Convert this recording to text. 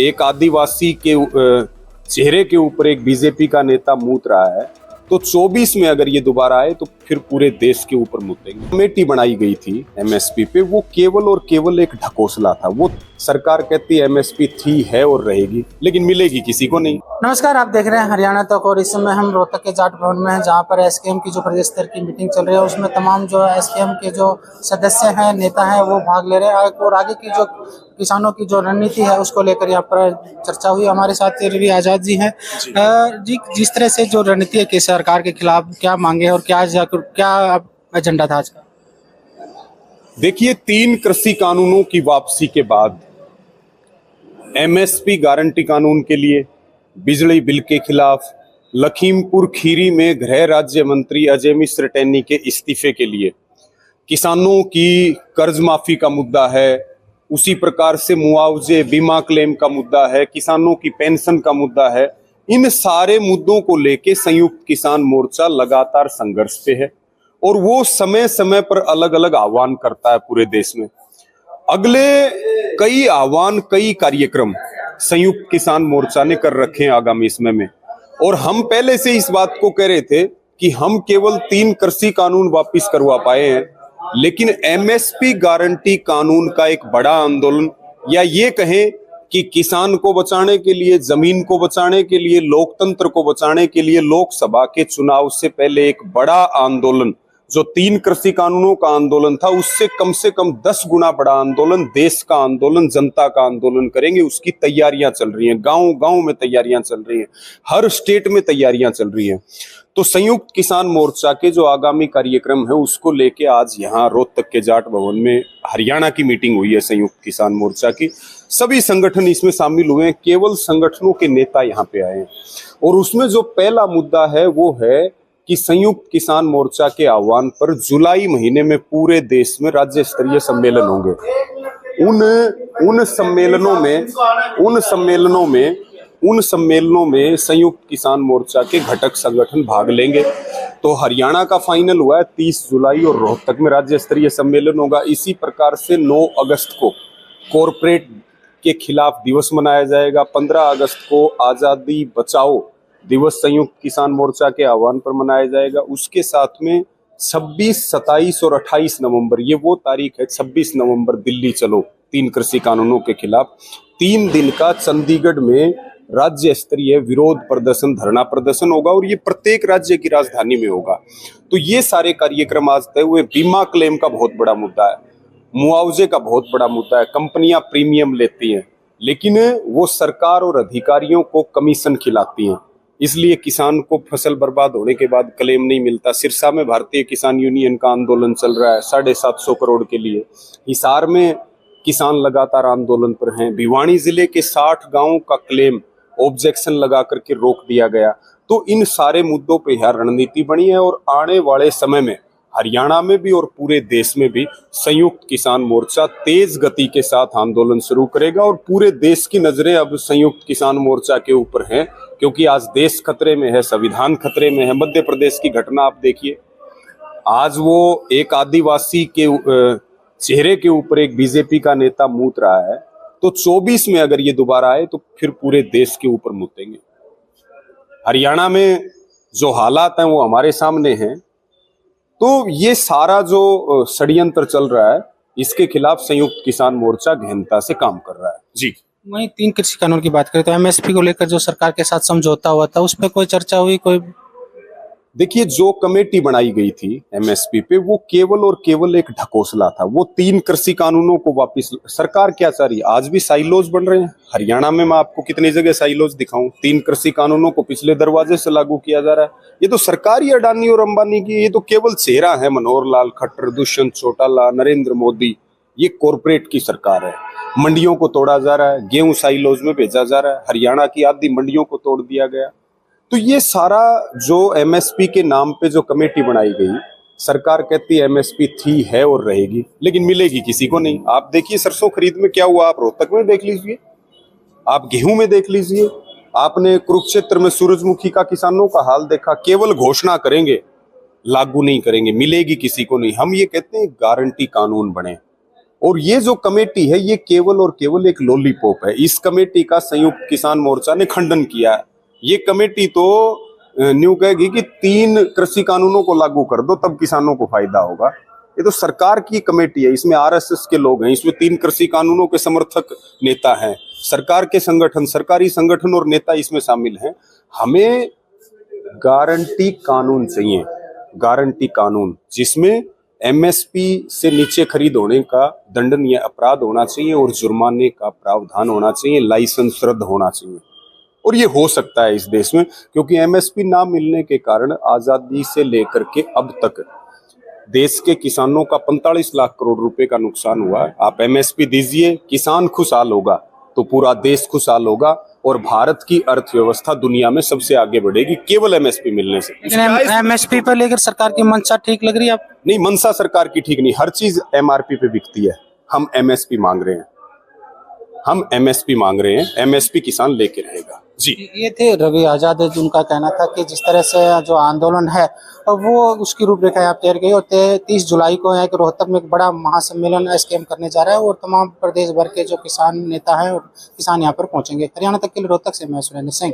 एक आदिवासी के चेहरे के ऊपर एक बीजेपी का नेता मूत रहा है, तो 24 में अगर ये दोबारा आए तो फिर पूरे देश के ऊपर मुतेंगे। कमेटी बनाई गई थी एमएसपी पे, वो केवल और केवल एक ढकोसला था। वो सरकार कहती है एमएसपी थी, है और रहेगी, लेकिन मिलेगी किसी को नहीं। नमस्कार, आप देख रहे हैं हरियाणा तक और इस समय हम रोहतक के जाट भवन में हैं, जहां पर एसकेएम की जो प्रदेश स्तर की मीटिंग चल रही है उसमें तमाम जो एसकेएम के जो सदस्य हैं, नेता हैं, वो भाग ले रहे हैं और आगे की जो किसानों की जो रणनीति है उसको लेकर यहाँ पर चर्चा हुई। हमारे साथ रवि आजाद जी हैं। जी, जिस तरह से जो रणनीति है कि सरकार के खिलाफ क्या मांगे और क्या एजेंडा था आज का? देखिए, 3 कृषि कानूनों की वापसी के बाद एमएसपी गारंटी कानून के लिए, बिजली बिल के खिलाफ, लखीमपुर खीरी में गृह राज्य मंत्री अजय मिश्र टेनी के इस्तीफे के लिए, किसानों की कर्ज माफी का मुद्दा है, उसी प्रकार से मुआवजे बीमा क्लेम का मुद्दा है, किसानों की पेंशन का मुद्दा है। इन सारे मुद्दों को लेके संयुक्त किसान मोर्चा लगातार संघर्ष पे है और वो समय समय पर अलग अलग आह्वान करता है पूरे देश में। अगले कई आह्वान, कई कार्यक्रम संयुक्त किसान मोर्चा ने कर रखे हैं आगामी समय में, और हम पहले से इस बात को कह रहे थे कि हम केवल 3 कृषि कानून वापस करवा पाए हैं, लेकिन एमएसपी गारंटी कानून का एक बड़ा आंदोलन, या ये कहें कि किसान को बचाने के लिए, जमीन को बचाने के लिए, लोकतंत्र को बचाने के लिए लोकसभा के चुनाव से पहले एक बड़ा आंदोलन, जो 3 कृषि कानूनों का आंदोलन था, उससे कम 10 गुना बड़ा आंदोलन, देश का आंदोलन, जनता का आंदोलन करेंगे। उसकी तैयारियां चल रही हैं, गांव गांव में तैयारियां चल रही हैं, हर स्टेट में तैयारियां चल रही हैं। तो संयुक्त किसान मोर्चा के जो आगामी कार्यक्रम है उसको लेके आज यहाँ रोहतक के जाट भवन में हरियाणा की मीटिंग हुई है संयुक्त किसान मोर्चा की। सभी संगठन इसमें शामिल हुए हैं, केवल संगठनों के नेता यहाँ पे आए हैं। और उसमें जो पहला मुद्दा है वो है कि संयुक्त किसान मोर्चा के आह्वान पर जुलाई महीने में पूरे देश में राज्य स्तरीय सम्मेलन होंगे। उन सम्मेलनों में संयुक्त किसान मोर्चा के घटक संगठन भाग लेंगे। तो हरियाणा का फाइनल हुआ है 30 जुलाई और रोहतक में राज्य स्तरीय सम्मेलन होगा। इसी प्रकार से 9 अगस्त को कॉरपोरेट के खिलाफ दिवस मनाया जाएगा। 15 अगस्त को आजादी बचाओ दिवस संयुक्त किसान मोर्चा के आह्वान पर मनाया जाएगा। उसके साथ में 26, 27 और 28 नवंबर, ये वो तारीख है, 26 नवंबर दिल्ली चलो 3 कृषि कानूनों के खिलाफ 3 दिन का चंडीगढ़ में राज्य स्तरीय विरोध प्रदर्शन, धरना प्रदर्शन होगा, और ये प्रत्येक राज्य की राजधानी में होगा। तो ये सारे कार्यक्रम आज तय हुए। बीमा क्लेम का बहुत बड़ा मुद्दा है, मुआवजे का बहुत बड़ा मुद्दा है। कंपनियां प्रीमियम लेती हैं, लेकिन वो सरकार और अधिकारियों को कमीशन खिलाती हैं, इसलिए किसान को फसल बर्बाद होने के बाद क्लेम नहीं मिलता। सिरसा में भारतीय किसान यूनियन का आंदोलन चल रहा है 750 करोड़ के लिए। हिसार में किसान लगातार आंदोलन पर हैं। भिवानी जिले के 60 गांवों का क्लेम ऑब्जेक्शन लगा करके रोक दिया गया। तो इन सारे मुद्दों पे यह रणनीति बनी है, और आने वाले समय में हरियाणा में भी और पूरे देश में भी संयुक्त किसान मोर्चा तेज गति के साथ आंदोलन शुरू करेगा। और पूरे देश की नजरें अब संयुक्त किसान मोर्चा के ऊपर हैं, क्योंकि आज देश खतरे में है, संविधान खतरे में है। मध्य प्रदेश की घटना आप देखिए, आज वो एक आदिवासी के चेहरे के ऊपर एक बीजेपी का नेता मूत रहा है, तो 24 में अगर ये दोबारा आए तो फिर पूरे देश के ऊपर मुतेंगे। हरियाणा में जो हालात हैं वो हमारे सामने हैं। तो ये सारा जो षड्यंत्र चल रहा है, इसके खिलाफ संयुक्त किसान मोर्चा गहनता से काम कर रहा है। जी, वहीं 3 कृषि कानून की बात करें तो एमएसपी को लेकर जो सरकार के साथ समझौता हुआ था, उस पर कोई चर्चा हुई? कोई देखिए, जो कमेटी बनाई गई थी एमएसपी पे, वो केवल और केवल एक ढकोसला था। वो 3 कृषि कानूनों को वापस, सरकार क्या चाह रही है? आज भी साइलोज बन रहे हैं हरियाणा में। मैं आपको कितनी जगह साइलोज दिखाऊं? 3 कृषि कानूनों को पिछले दरवाजे से लागू किया जा रहा है। ये तो सरकार ही अडानी और अंबानी की, ये तो केवल चेहरा है। मनोहर लाल खट्टर, दुष्यंत चौटाला, नरेंद्र मोदी, ये कॉरपोरेट की सरकार है। मंडियों को तोड़ा जा रहा है, गेहूं साइलोज में भेजा जा रहा है। हरियाणा की आधी मंडियों को तोड़ दिया गया। तो ये सारा जो एमएसपी के नाम पे जो कमेटी बनाई गई, सरकार कहती है एमएसपी थी, है और रहेगी, लेकिन मिलेगी किसी को नहीं। आप देखिए सरसों खरीद में क्या हुआ, आप रोहतक में देख लीजिए, आप गेहूं में देख लीजिए, आपने कुरुक्षेत्र में सूरजमुखी का किसानों का हाल देखा। केवल घोषणा करेंगे, लागू नहीं करेंगे, मिलेगी किसी को नहीं। हम ये कहते हैं गारंटी कानून बने, और ये जो कमेटी है ये केवल और केवल एक लॉलीपॉप है। इस कमेटी का संयुक्त किसान मोर्चा ने खंडन किया है। ये कमेटी तो न्यू कहेगी कि 3 कृषि कानूनों को लागू कर दो तब किसानों को फायदा होगा। ये तो सरकार की कमेटी है, इसमें आरएसएस के लोग हैं, इसमें 3 कृषि कानूनों के समर्थक नेता हैं, सरकार के संगठन, सरकारी संगठन और नेता इसमें शामिल हैं। हमें गारंटी कानून चाहिए, गारंटी कानून जिसमें एमएसपी से नीचे खरीद होने का दंडनीय अपराध होना चाहिए और जुर्माने का प्रावधान होना चाहिए, लाइसेंस रद्द होना चाहिए। और ये हो सकता है इस देश में, क्योंकि एमएसपी ना मिलने के कारण आजादी से लेकर के अब तक देश के किसानों का 45 लाख करोड़ रुपए का नुकसान हुआ है। आप एमएसपी दीजिए, किसान खुशहाल होगा तो पूरा देश खुशहाल होगा और भारत की अर्थव्यवस्था दुनिया में सबसे आगे बढ़ेगी केवल एमएसपी मिलने से। एमएसपी पर लेकर सरकार की मंशा ठीक लग रही है आपको? नहीं, मंशा सरकार की ठीक नहीं, हर चीज एमआरपी पे बिकती है। हम एमएसपी मांग रहे हैं, हम एमएसपी मांग रहे हैं, एमएसपी किसान लेके रहेगा जी। ये थे रवि आजाद, उनका कहना था कि जिस तरह से जो आंदोलन है वो उसकी रूपरेखा यहाँ तैयार गई और 30 जुलाई को यहाँ के रोहतक में एक बड़ा महासम्मेलन एसकेएम करने जा रहा है और तमाम प्रदेश भर के जो किसान नेता हैं और किसान यहाँ पर पहुंचेंगे। हरियाणा तक के लिए रोहतक से मैं सुरेंद्र सिंह।